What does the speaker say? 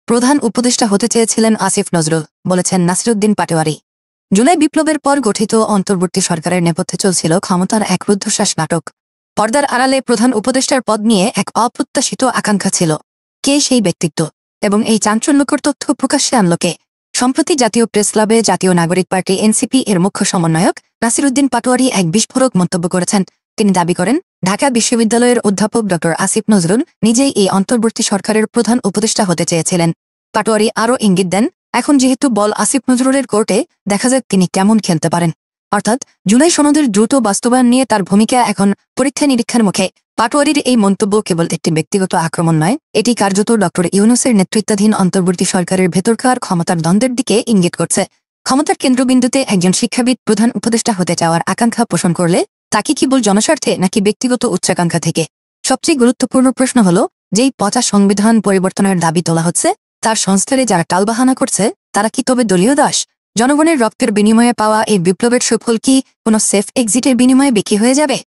প্রধান উপদেষ্টা হতে চেয়েছিলেন আসিফ নজরুল, বলেছেন নাসিরুদ্দিন পাটোয়ারি। জুলাই বিপ্লবের পর গঠিত অন্তর্বর্তী সরকারের নেপথ্যে চলছিল ক্ষমতার এক রুদ্ধশ্বাস নাটক। পর্দার আড়ালে প্রধান উপদেষ্টার পদ নিয়ে এক অপ্রত্যাশিত আকাঙ্ক্ষা ছিল। কে সেই ব্যক্তিত্ব এবং এই চাঞ্চল্যকর তথ্য প্রকাশ্যে আনল কে? সম্প্রতি জাতীয় প্রেস ক্লাবে জাতীয় নাগরিক পার্টি এনসিপি এর মুখ্য সমন্বয়ক নাসিরুদ্দিন পাটোয়ারি এক বিস্ফোরক মন্তব্য করেছেন। তিনি দাবি করেন, ঢাকা বিশ্ববিদ্যালয়ের অধ্যাপক ড আসিফ নজরুল নিজেই এই অন্তর্বর্তী সরকারের প্রধান উপদেষ্টা হতে চেয়েছিলেন। পাটোয়ারি আরও ইঙ্গিত দেন, এখন যেহেতু বল আসিফ নজরুলের কোর্টে, দেখা যাক তিনি কেমন খেলতে পারেন। অর্থাৎ জুলাই সনদের দ্রুত বাস্তবায়ন নিয়ে তার ভূমিকা এখন পরীক্ষা নিরীক্ষার মুখে। পাটোয়ারির এই মন্তব্য কেবল একটি ব্যক্তিগত আক্রমণ নয়, এটি কার্যত ড ইউনূসের নেতৃত্বাধীন অন্তর্বর্তী সরকারের ভেতরকার ক্ষমতার দ্বন্দ্বের দিকে ইঙ্গিত করছে। ক্ষমতার কেন্দ্রবিন্দুতে একজন শিক্ষাবিদ প্রধান উপদেষ্টা হতে চাওয়ার আকাঙ্ক্ষা পোষণ করলে তাকে কেবল জনস্বার্থে নাকি ব্যক্তিগত উচ্চাকাঙ্ক্ষা থেকে? সবচেয়ে গুরুত্বপূর্ণ প্রশ্ন হল, যেই পচা সংবিধান পরিবর্তনের দাবি তোলা হচ্ছে, তার সংস্কারে যারা টালবাহানা করছে তারা কি তবে দলীয় দাস? জনগণের রক্তের বিনিময়ে পাওয়া এই বিপ্লবের সুফল কি কোনো সেফ এক্সিটের বিনিময়ে বিক্রি হয়ে যাবে?